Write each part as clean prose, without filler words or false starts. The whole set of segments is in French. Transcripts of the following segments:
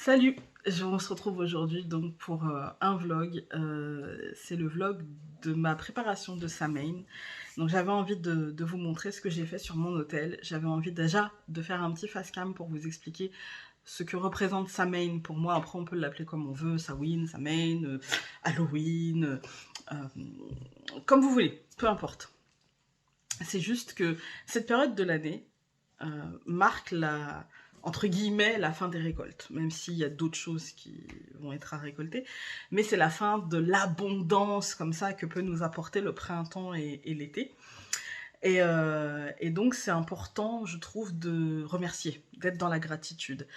Salut, on se retrouve aujourd'hui donc pour un vlog. C'est le vlog de ma préparation de Samhain. Donc j'avais envie de vous montrer ce que j'ai fait sur mon hôtel. J'avais envie déjà de faire un petit face cam pour vous expliquer ce que représente Samhain pour moi. Après on peut l'appeler comme on veut, Samhain, Samhain, Halloween, euh, comme vous voulez, peu importe. C'est juste que cette période de l'année marque la, entre guillemets, la fin des récoltes, même s'il y a d'autres choses qui vont être à récolter, mais c'est la fin de l'abondance comme ça que peut nous apporter le printemps et l'été. Et donc c'est important, je trouve, de remercier, d'être dans la gratitude.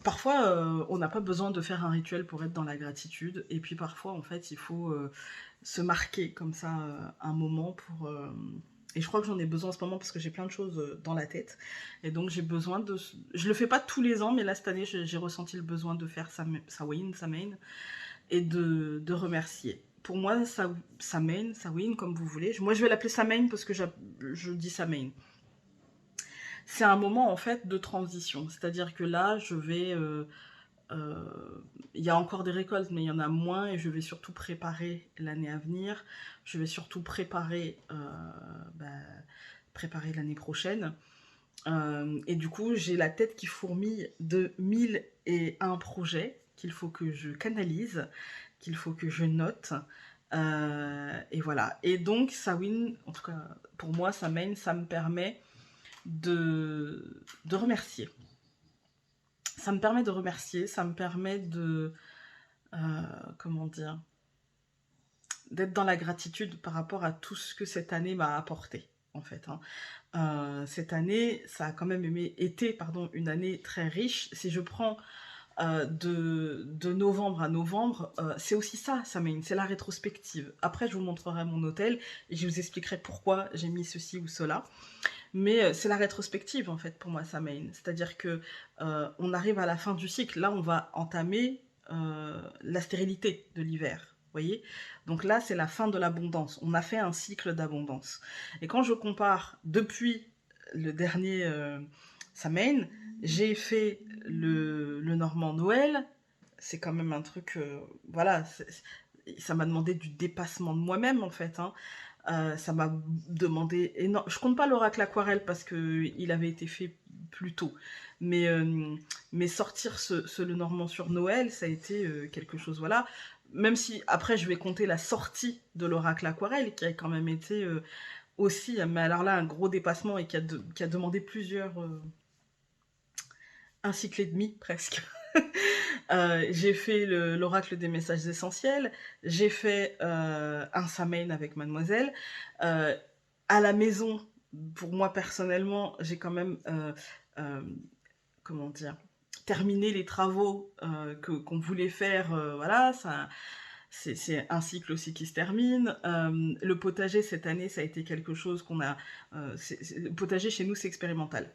Parfois, on n'a pas besoin de faire un rituel pour être dans la gratitude, et puis parfois, en fait, il faut se marquer comme ça un moment pour... et je crois que j'en ai besoin en ce moment parce que j'ai plein de choses dans la tête. Et donc j'ai besoin de... Je le fais pas tous les ans, mais là cette année j'ai ressenti le besoin de faire Samhain et de remercier. Pour moi, Samhain, comme vous voulez. Moi je vais l'appeler Samhain parce que je dis Samhain. C'est un moment en fait de transition. C'est-à-dire que là je vais... euh, il y a encore des récoltes, mais il y en a moins et je vais surtout préparer l'année à venir. Je vais surtout bah, préparer l'année prochaine. Et du coup, j'ai la tête qui fourmille de 1001 projets qu'il faut que je canalise, qu'il faut que je note. Et voilà. Et donc, Samhain, en tout cas pour moi, Samhain, ça me permet de remercier. Ça me permet de remercier, ça me permet de, comment dire, d'être dans la gratitude par rapport à tout ce que cette année m'a apporté, en fait. Hein. Cette année, ça a quand même été une année très riche. Si je prends de novembre à novembre, c'est aussi ça, c'est la rétrospective. Après, je vous montrerai mon hôtel et je vous expliquerai pourquoi j'ai mis ceci ou cela. Mais c'est la rétrospective, en fait, pour moi, Samhain. C'est-à-dire que on arrive à la fin du cycle. Là, on va entamer la stérilité de l'hiver. Voyez. Donc là, c'est la fin de l'abondance. On a fait un cycle d'abondance. Et quand je compare depuis le dernier Samhain, j'ai fait le Normand Noël. C'est quand même un truc, voilà, ça m'a demandé du dépassement de moi-même en fait. Hein. Ça m'a demandé énorme. Je compte pas l'oracle aquarelle parce que il avait été fait plus tôt, mais sortir ce Lenormand sur Noël, ça a été quelque chose. Voilà. Même si après je vais compter la sortie de l'oracle aquarelle qui a quand même été aussi, mais alors là un gros dépassement et qui a demandé un cycle et demi presque. J'ai fait l'oracle des messages essentiels, j'ai fait un Samhain avec Mademoiselle. Euh, à la maison, pour moi personnellement, j'ai quand même, euh, comment dire, terminé les travaux qu'on voulait faire. Voilà, ça, c'est un cycle aussi qui se termine. Le potager cette année, ça a été quelque chose qu'on a. Le potager chez nous, c'est expérimental.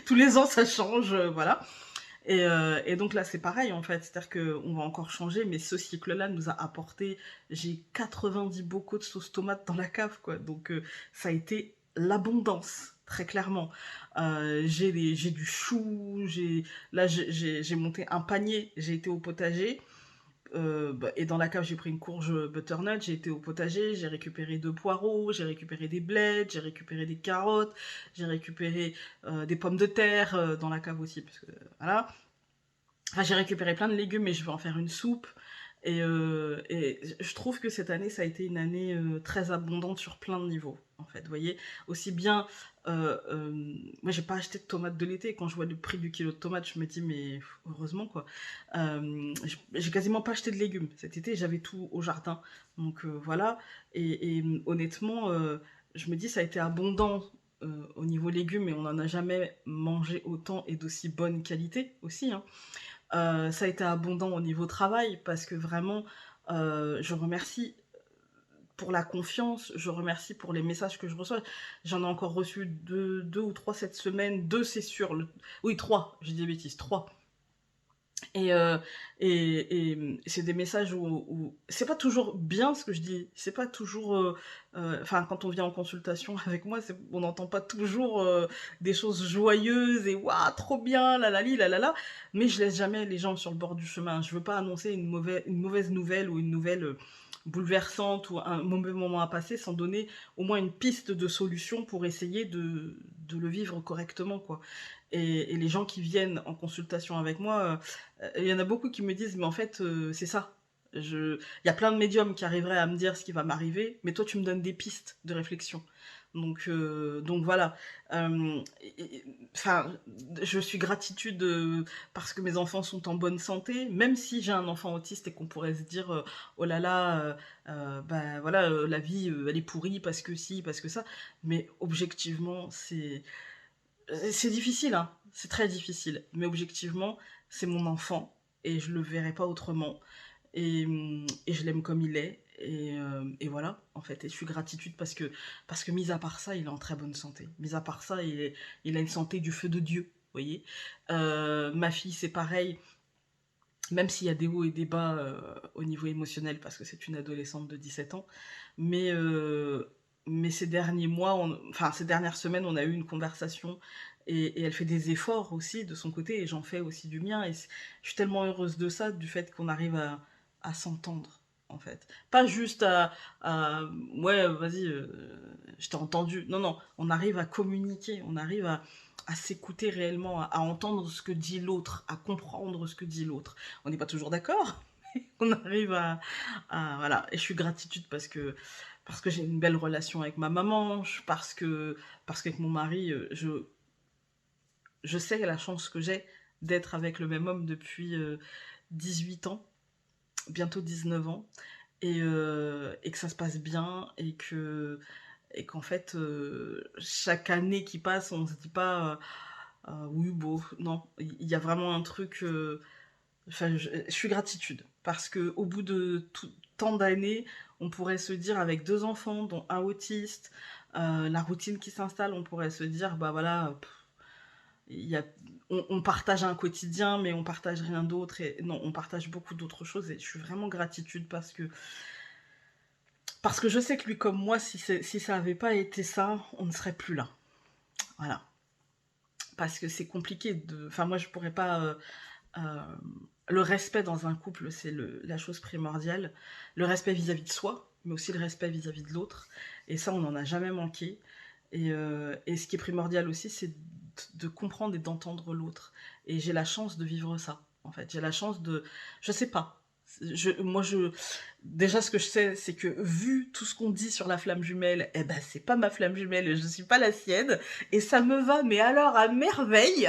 Tous les ans, ça change, voilà. Et donc là, c'est pareil en fait, c'est-à-dire qu'on va encore changer, mais ce cycle-là nous a apporté, j'ai 90 bocaux de sauce tomate dans la cave, quoi. Donc ça a été l'abondance, très clairement. J'ai du chou, j'ai monté un panier, j'ai été au potager. Et dans la cave, j'ai pris une courge butternut, j'ai été au potager, j'ai récupéré 2 poireaux, j'ai récupéré des blettes, j'ai récupéré des carottes, j'ai récupéré des pommes de terre dans la cave aussi, parce que voilà. Enfin, j'ai récupéré plein de légumes, mais je vais en faire une soupe. Et je trouve que cette année, ça a été une année très abondante sur plein de niveaux, en fait. Vous voyez, aussi bien, moi, j'ai pas acheté de tomates de l'été. Quand je vois le prix du kilo de tomates, je me dis, mais heureusement, quoi. J'ai quasiment pas acheté de légumes. Cet été, j'avais tout au jardin. Donc, voilà. Et honnêtement, je me dis, ça a été abondant au niveau légumes, mais on n'en a jamais mangé autant et d'aussi bonne qualité aussi, hein. Ça a été abondant au niveau travail parce que vraiment, je remercie pour la confiance, je remercie pour les messages que je reçois. J'en ai encore reçu deux ou trois cette semaine, deux c'est sûr. Oui, trois, j'ai dit des bêtises, trois. Et, c'est des messages où c'est pas toujours bien ce que je dis, c'est pas toujours. Enfin, quand on vient en consultation avec moi, on n'entend pas toujours des choses joyeuses et waouh, trop bien, la la li, la la. Mais je laisse jamais les gens sur le bord du chemin. Je veux pas annoncer une mauvaise nouvelle ou une nouvelle bouleversante ou un mauvais moment à passer sans donner au moins une piste de solution pour essayer de le vivre correctement, quoi. Et les gens qui viennent en consultation avec moi, il y en a beaucoup qui me disent, mais en fait, c'est ça. Il y a plein de médiums qui arriveraient à me dire ce qui va m'arriver, mais toi, tu me donnes des pistes de réflexion. Donc voilà. Enfin, je suis gratitude parce que mes enfants sont en bonne santé, même si j'ai un enfant autiste et qu'on pourrait se dire, oh là là, bah voilà, la vie, elle est pourrie parce que si, parce que ça. Mais objectivement, c'est difficile, hein. C'est très difficile. Mais objectivement, c'est mon enfant et je le verrai pas autrement. Et je l'aime comme il est. Et voilà, en fait. Et je suis gratitude parce que, mis à part ça, il est en très bonne santé. Mis à part ça, il a une santé du feu de Dieu, vous voyez. Ma fille, c'est pareil. Même s'il y a des hauts et des bas au niveau émotionnel, parce que c'est une adolescente de 17 ans. Mais, mais ces derniers mois, enfin ces dernières semaines, on a eu une conversation et elle fait des efforts aussi de son côté et j'en fais aussi du mien. Et je suis tellement heureuse de ça, du fait qu'on arrive à s'entendre, en fait. Pas juste ouais, vas-y, je t'ai entendu. Non, non, on arrive à communiquer, on arrive à s'écouter réellement, à entendre ce que dit l'autre, à comprendre ce que dit l'autre. On n'est pas toujours d'accord, on arrive voilà. Et je suis gratitude parce que j'ai une belle relation avec ma maman, parce qu'avec mon mari, je sais la chance que j'ai d'être avec le même homme depuis 18 ans, bientôt 19 ans, et que ça se passe bien, et qu'en fait, chaque année qui passe, on se dit pas, oui, bon, non, il y a vraiment un truc. Enfin, je suis gratitude parce que au bout de tant d'années, on pourrait se dire avec deux enfants, dont un autiste, la routine qui s'installe, on pourrait se dire bah voilà, il y a, on partage un quotidien, mais on partage rien d'autre. Et non, on partage beaucoup d'autres choses. Et je suis vraiment gratitude parce que je sais que lui comme moi, si ça avait pas été ça, on ne serait plus là. Voilà, parce que c'est compliqué de. Enfin, moi, je pourrais pas. Euh, le respect dans un couple, c'est la chose primordiale. Le respect vis-à-vis de soi, mais aussi le respect vis-à-vis de l'autre. Et ça, on n'en a jamais manqué. Et ce qui est primordial aussi, c'est de comprendre et d'entendre l'autre. Et j'ai la chance de vivre ça, en fait. J'ai la chance de. Je sais pas. Déjà, ce que je sais, c'est que vu tout ce qu'on dit sur la flamme jumelle, eh ben, c'est pas ma flamme jumelle, je suis pas la sienne. Et ça me va, mais alors à merveille.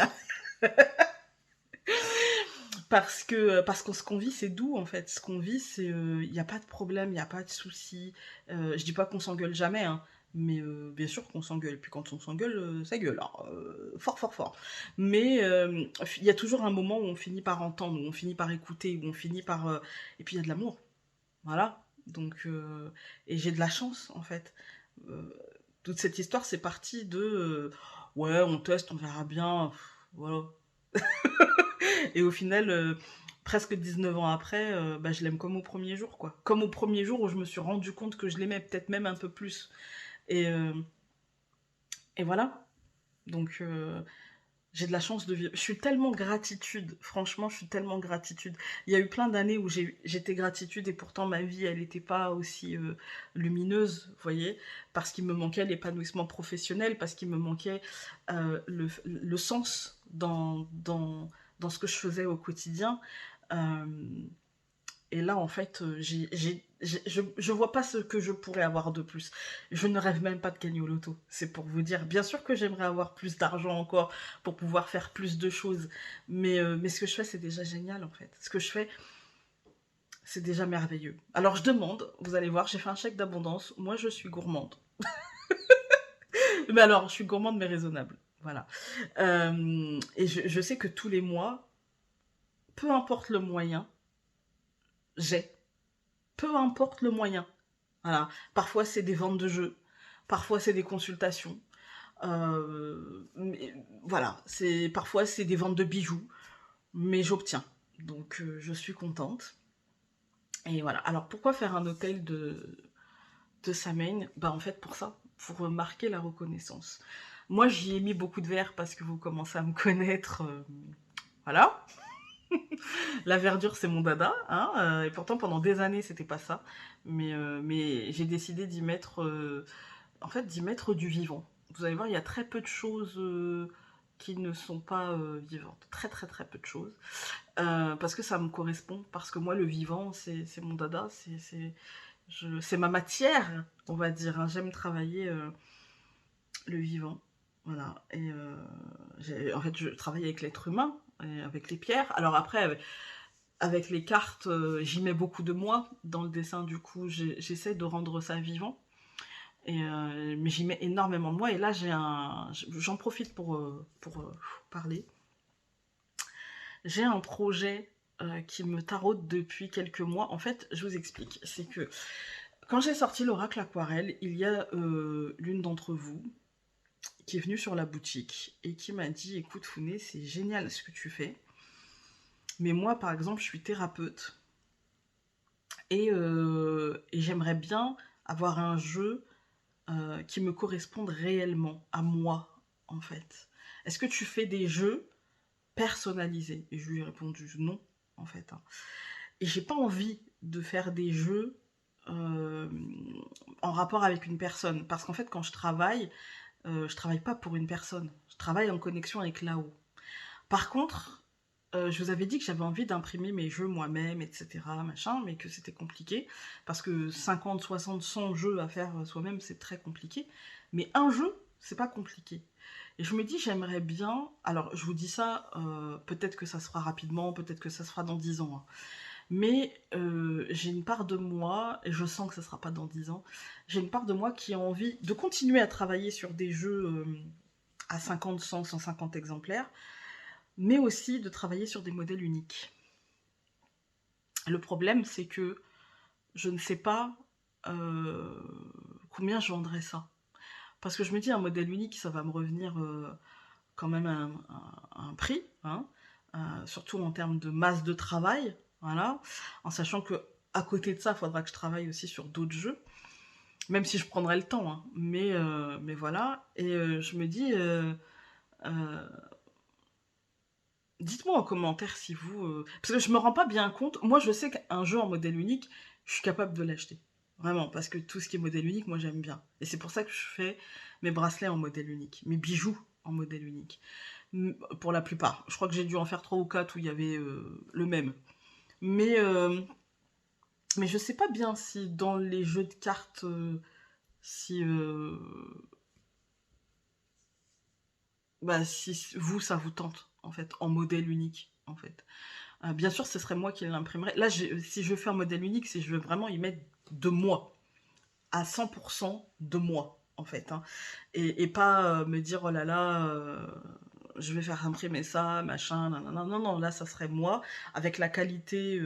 Parce que ce qu'on vit, c'est doux, en fait. Ce qu'on vit, c'est il n'y a pas de problème, il n'y a pas de souci. Je dis pas qu'on s'engueule jamais, hein, mais bien sûr qu'on s'engueule. Puis quand on s'engueule, ça gueule, hein, fort, fort, fort. Mais il y a toujours un moment où on finit par entendre, où on finit par écouter, où on finit par... et puis il y a de l'amour, voilà. Donc, et j'ai de la chance, en fait. Euh, Toute cette histoire, c'est parti de... ouais, on teste, on verra bien, voilà. Et au final, presque 19 ans après, bah, je l'aime comme au premier jour, quoi. Comme au premier jour où je me suis rendu compte que je l'aimais, peut-être même un peu plus. Et, euh, et voilà. Donc, j'ai de la chance de vivre. Je suis tellement gratitude, franchement, je suis tellement gratitude. Il y a eu plein d'années où j'étais gratitude et pourtant ma vie, elle n'était pas aussi lumineuse, vous voyez, parce qu'il me manquait l'épanouissement professionnel, parce qu'il me manquait le sens dans ce que je faisais au quotidien. Euh, et là, en fait, je vois pas ce que je pourrais avoir de plus. Je ne rêve même pas de gagner au loto. C'est pour vous dire. Bien sûr que j'aimerais avoir plus d'argent encore pour pouvoir faire plus de choses. Mais ce que je fais, c'est déjà génial, en fait. Ce que je fais, c'est déjà merveilleux. Alors, je demande, vous allez voir, j'ai fait un chèque d'abondance. Moi, je suis gourmande. Mais alors, je suis gourmande, mais raisonnable. Voilà. Et je sais que tous les mois, peu importe le moyen, j'ai. Peu importe le moyen. Voilà. Parfois, c'est des ventes de jeux. Parfois, c'est des consultations. Voilà. Parfois, c'est des ventes de bijoux. Mais j'obtiens. Donc je suis contente. Et voilà. Alors pourquoi faire un hôtel de Samhain? Bah en fait pour ça, pour marquer la reconnaissance. Moi j'y ai mis beaucoup de verre parce que vous commencez à me connaître. Voilà. La verdure c'est mon dada. Hein, et pourtant pendant des années c'était pas ça. Mais j'ai décidé d'y mettre, en fait, d'y mettre du vivant. Vous allez voir, il y a très peu de choses qui ne sont pas vivantes. Très très très peu de choses. Parce que ça me correspond. Parce que moi le vivant c'est mon dada. C'est ma matière, on va dire. Hein. J'aime travailler le vivant. Voilà. Et en fait, je travaille avec l'être humain, et avec les pierres. Alors après, avec les cartes, j'y mets beaucoup de moi dans le dessin. Du coup, j'essaie de rendre ça vivant. Mais j'y mets énormément de moi. Et là, j'en profite pour parler. J'ai un projet qui me taraude depuis quelques mois. En fait, je vous explique. C'est que quand j'ai sorti l'oracle aquarelle, il y a l'une d'entre vous qui est venue sur la boutique et qui m'a dit: écoute Founé, c'est génial ce que tu fais, mais moi par exemple je suis thérapeute et j'aimerais bien avoir un jeu qui me corresponde réellement à moi en fait. Est-ce que tu fais des jeux personnalisés? Et je lui ai répondu non en fait. Hein. Et j'ai pas envie de faire des jeux euh, en rapport avec une personne parce qu'en fait quand je travaille pas pour une personne, je travaille en connexion avec là-haut. Par contre, je vous avais dit que j'avais envie d'imprimer mes jeux moi-même, etc., machin, mais que c'était compliqué, parce que 50, 60, 100 jeux à faire soi-même, c'est très compliqué. Mais un jeu, c'est pas compliqué. Et je me dis, j'aimerais bien... Alors, je vous dis ça, peut-être que ça se fera rapidement, peut-être que ça se fera dans 10 ans. Hein. Mais j'ai une part de moi, et je sens que ça sera pas dans 10 ans, j'ai une part de moi qui a envie de continuer à travailler sur des jeux à 50, 100, 150 exemplaires, mais aussi de travailler sur des modèles uniques. Le problème, c'est que je ne sais pas euh, combien je vendrais ça. Parce que je me dis, un modèle unique, ça va me revenir quand même un prix, hein, surtout en termes de masse de travail, voilà, en sachant que à côté de ça, il faudra que je travaille aussi sur d'autres jeux, même si je prendrai le temps, hein, mais voilà, et je me dis, euh, dites-moi en commentaire si vous... Parce que je me rends pas bien compte. Moi, je sais qu'un jeu en modèle unique, je suis capable de l'acheter. Vraiment, parce que tout ce qui est modèle unique, moi, j'aime bien. Et c'est pour ça que je fais mes bracelets en modèle unique, mes bijoux en modèle unique. Pour la plupart. Je crois que j'ai dû en faire 3 ou 4 où il y avait le même. Mais, euh, mais je sais pas bien si dans les jeux de cartes, si, si vous, ça vous tente, en fait, en modèle unique, en fait. Bien sûr, ce serait moi qui l'imprimerais. Là, si je fais un modèle unique, c'est je veux vraiment y mettre de moi, à 100% de moi, en fait. Hein. Et pas me dire, oh là là, je vais faire imprimer ça, machin, non, non, non, non, non, là, ça serait moi, avec la qualité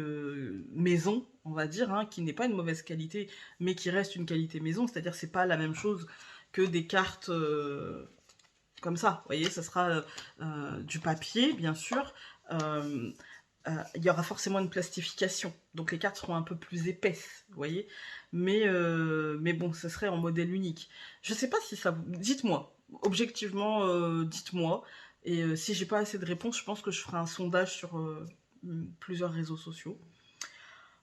maison, on va dire, hein, qui n'est pas une mauvaise qualité, mais qui reste une qualité maison, c'est-à-dire c'est pas la même chose que des cartes comme ça, vous voyez, ça sera du papier, bien sûr, il y aura forcément une plastification. Donc les cartes seront un peu plus épaisses, vous voyez. Mais bon, ce serait en modèle unique. Je sais pas si ça vous... Dites-moi. Objectivement, dites-moi. Et si j'ai pas assez de réponses, je pense que je ferai un sondage sur plusieurs réseaux sociaux.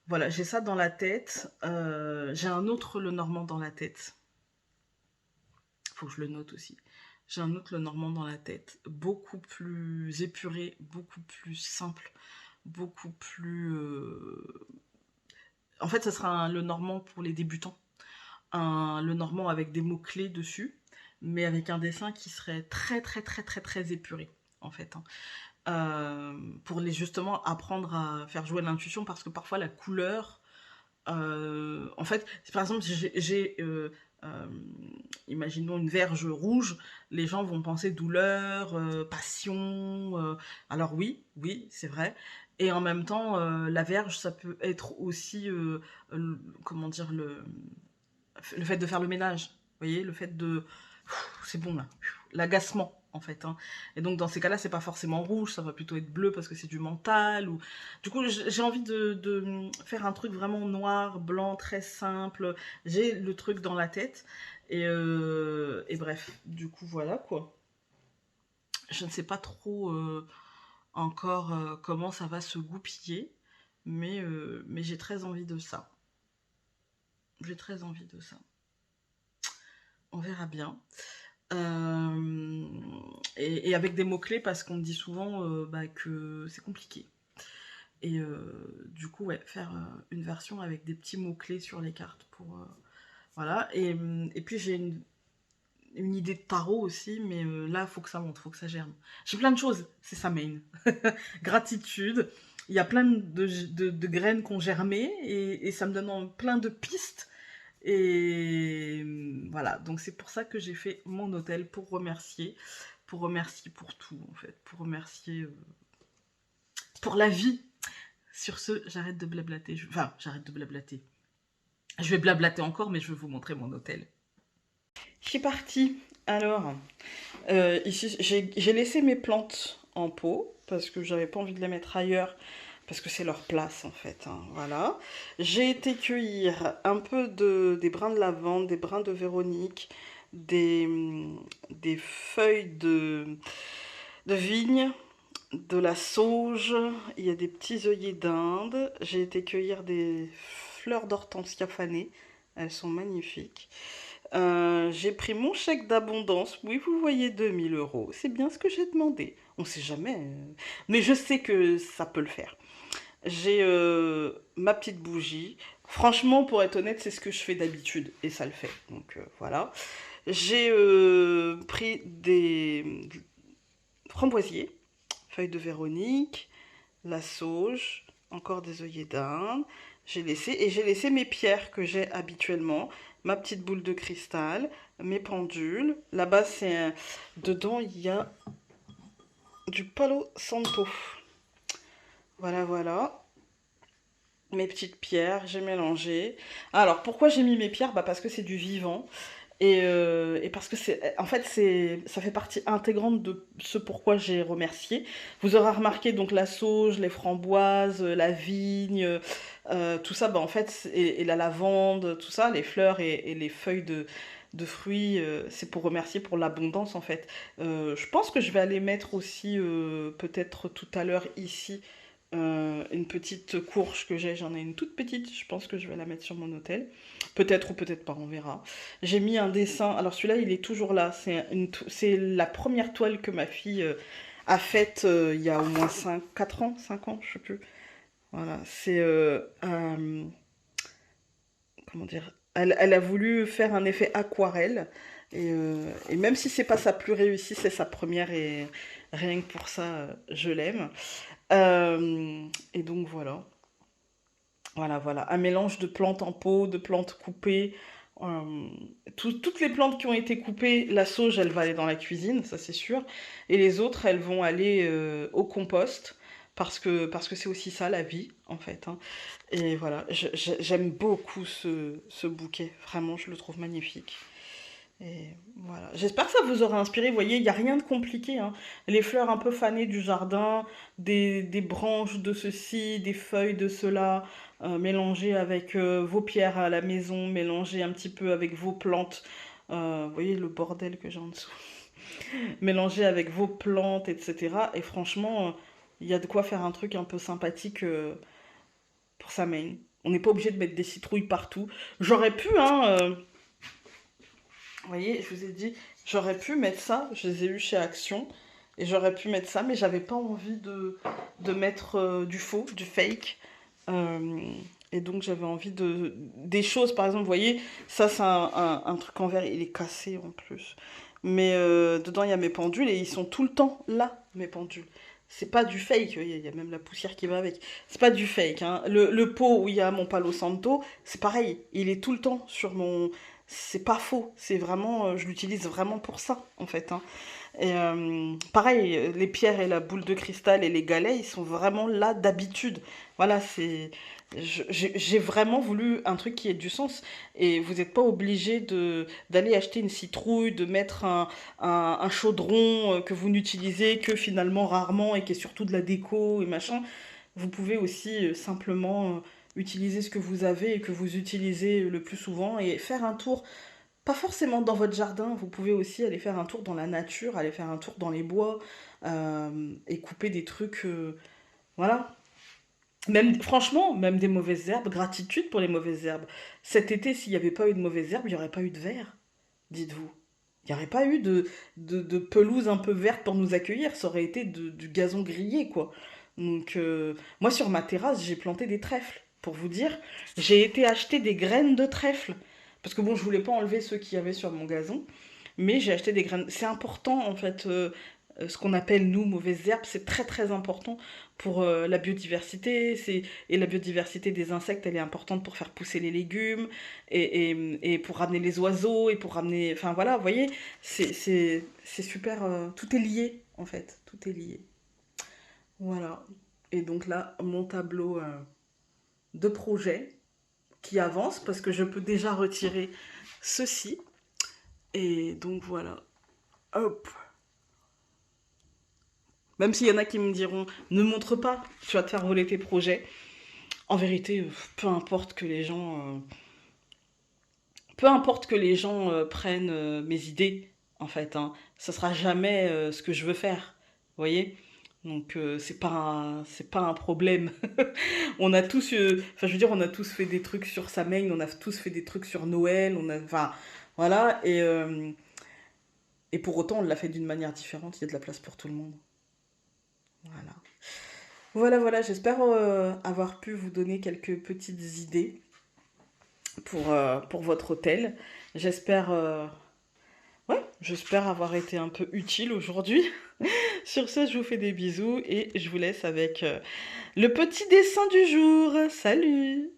Voilà, j'ai ça dans la tête. J'ai un autre Lenormand dans la tête. Faut que je le note aussi. J'ai un autre Lenormand dans la tête. Beaucoup plus épuré, beaucoup plus simple, beaucoup plus... En fait, ça sera le normand pour les débutants. Le normand avec des mots-clés dessus, mais avec un dessin qui serait très, très, très, très, très épuré, en fait. Hein. Pour les justement apprendre à faire jouer l'intuition, parce que parfois la couleur... en fait, par exemple, j'ai imaginons une verge rouge, les gens vont penser douleur, passion. Alors oui, oui, c'est vrai. Et en même temps, la verge, ça peut être aussi, comment dire, le fait de faire le ménage. Vous voyez, le fait de... C'est bon là. L'agacement, en fait, hein. Et donc dans ces cas-là, c'est pas forcément rouge, ça va plutôt être bleu parce que c'est du mental. Ou... Du coup, j'ai envie de faire un truc vraiment noir, blanc, très simple. J'ai le truc dans la tête. Et bref, du coup, voilà quoi. Je ne sais pas trop encore comment ça va se goupiller, mais j'ai très envie de ça. J'ai très envie de ça. On verra bien. Euh, et avec des mots-clés parce qu'on me dit souvent bah, que c'est compliqué. Et du coup, ouais, faire une version avec des petits mots-clés sur les cartes pour... voilà. Et puis j'ai une idée de tarot aussi, mais là, il faut que ça monte, il faut que ça germe. J'ai plein de choses, c'est ça main. Gratitude. Il y a plein de graines qui ont germé et ça me donne plein de pistes. Et voilà, donc c'est pour ça que j'ai fait mon hôtel pour remercier pour tout en fait, pour remercier pour la vie. Sur ce, j'arrête de blablater. Enfin, j'arrête de blablater. Je vais blablater encore, mais je vais vous montrer mon hôtel. Je suis partie. Alors, ici, j'ai laissé mes plantes en pot parce que j'avais pas envie de les mettre ailleurs parce que c'est leur place en fait. Hein, voilà. J'ai été cueillir un peu des brins de lavande, des brins de Véronique, des feuilles de vigne, de la sauge, il y a des petits œillets d'Inde. J'ai été cueillir des fleurs d'hortensia fanées. Elles sont magnifiques. J'ai pris mon chèque d'abondance. Oui, vous voyez 2000 euros. C'est bien ce que j'ai demandé. On sait jamais. Mais je sais que ça peut le faire. J'ai ma petite bougie. Franchement, pour être honnête, c'est ce que je fais d'habitude. Et ça le fait. Donc voilà. J'ai pris des framboisiers, feuilles de Véronique, la sauge, encore des œillets d'Inde. J'ai laissé mes pierres que j'ai habituellement, ma petite boule de cristal, mes pendules. Là-bas, dedans, il y a du Palo Santo. Voilà, voilà. Mes petites pierres, j'ai mélangé. Alors, pourquoi j'ai mis mes pierres? Bah, parce que c'est du vivant. Et parce que en fait, ça fait partie intégrante de ce pourquoi j'ai remercié. Vous aurez remarqué donc la sauge, les framboises, la vigne, tout ça, bah, en fait, et la lavande, tout ça, les fleurs et les feuilles de fruits, c'est pour remercier pour l'abondance en fait. Je pense que je vais aller mettre aussi, peut-être tout à l'heure ici, une petite courge que j'en ai une toute petite, je pense que je vais la mettre sur mon hôtel. Peut-être ou peut-être pas, on verra. J'ai mis un dessin, alors celui-là il est toujours là, c'est la première toile que ma fille a faite il y a au moins 4 ans, 5 ans, je sais plus. Voilà, c'est... comment dire? Elle a voulu faire un effet aquarelle, et même si c'est pas sa plus réussie, c'est sa première, et rien que pour ça, je l'aime. Et donc voilà. Voilà, voilà. Un mélange de plantes en pot, de plantes coupées. euh, toutes les plantes qui ont été coupées, la sauge, elle va aller dans la cuisine, ça c'est sûr. Et les autres, elles vont aller au compost. Parce que c'est aussi ça la vie, en fait. Hein. Et voilà, j'aime beaucoup ce bouquet. Vraiment, je le trouve magnifique. Et voilà. J'espère que ça vous aura inspiré. Vous voyez, il n'y a rien de compliqué. Hein. Les fleurs un peu fanées du jardin, des branches de ceci, des feuilles de cela, mélangées avec vos pierres à la maison, mélangées un petit peu avec vos plantes. Vous voyez le bordel que j'ai en dessous. Mélangées avec vos plantes, etc. Et franchement, il y a de quoi faire un truc un peu sympathique pour sa main. On n'est pas obligé de mettre des citrouilles partout. J'aurais pu, hein. Vous voyez, je vous ai dit, j'aurais pu mettre ça, je les ai eus chez Action, et j'aurais pu mettre ça, mais j'avais pas envie de mettre du faux, du fake. Euh, et donc j'avais envie des choses, par exemple, vous voyez, ça c'est un truc en verre, il est cassé en plus. Mais dedans il y a mes pendules et ils sont tout le temps là, mes pendules. C'est pas du fake, il y a même la poussière qui va avec. C'est pas du fake. Hein. Le pot où il y a mon Palo Santo, c'est pareil, il est tout le temps sur mon... C'est pas faux, c'est vraiment, je l'utilise vraiment pour ça, en fait. Hein. Et pareil, les pierres et la boule de cristal et les galets, ils sont vraiment là d'habitude. Voilà, j'ai vraiment voulu un truc qui ait du sens. Et vous n'êtes pas obligé d'aller acheter une citrouille, de mettre un chaudron que vous n'utilisez que finalement rarement et qui est surtout de la déco et machin. Vous pouvez aussi simplement utiliser ce que vous avez et que vous utilisez le plus souvent et faire un tour, pas forcément dans votre jardin, vous pouvez aussi aller faire un tour dans la nature, aller faire un tour dans les bois et couper des trucs, voilà. Même, franchement, même des mauvaises herbes, gratitude pour les mauvaises herbes. Cet été, s'il n'y avait pas eu de mauvaises herbes, il n'y aurait pas eu de verre, dites-vous. Il n'y aurait pas eu de pelouse un peu verte pour nous accueillir, ça aurait été du gazon grillé, quoi. Donc, moi, sur ma terrasse, j'ai planté des trèfles. Pour vous dire, j'ai été acheter des graines de trèfle. Parce que bon, je voulais pas enlever ceux qu'il y avait sur mon gazon, mais j'ai acheté des graines. C'est important, en fait, ce qu'on appelle, nous, mauvaises herbes, c'est très très important pour la biodiversité. Et la biodiversité des insectes, elle est importante pour faire pousser les légumes, et pour ramener les oiseaux, et pour ramener... Enfin voilà, vous voyez, c'est super... tout est lié, en fait, tout est lié. Voilà. Et donc là, mon tableau de projet qui avance, parce que je peux déjà retirer ceci. Et donc voilà. Hop. Même s'il y en a qui me diront, ne montre pas, tu vas te faire voler tes projets. En vérité, peu importe que les gens, peu importe que les gens prennent mes idées, en fait, hein, ça sera jamais ce que je veux faire, vous voyez. Donc c'est pas un problème. On a tous, enfin je veux dire, on a tous fait des trucs sur Samhain, on a tous fait des trucs sur Noël, on a, enfin voilà, et pour autant on l'a fait d'une manière différente. Il y a de la place pour tout le monde. Voilà. Voilà, voilà, j'espère avoir pu vous donner quelques petites idées pour votre hôtel. J'espère ouais, j'espère avoir été un peu utile aujourd'hui. Sur ce, je vous fais des bisous et je vous laisse avec le petit dessin du jour. Salut!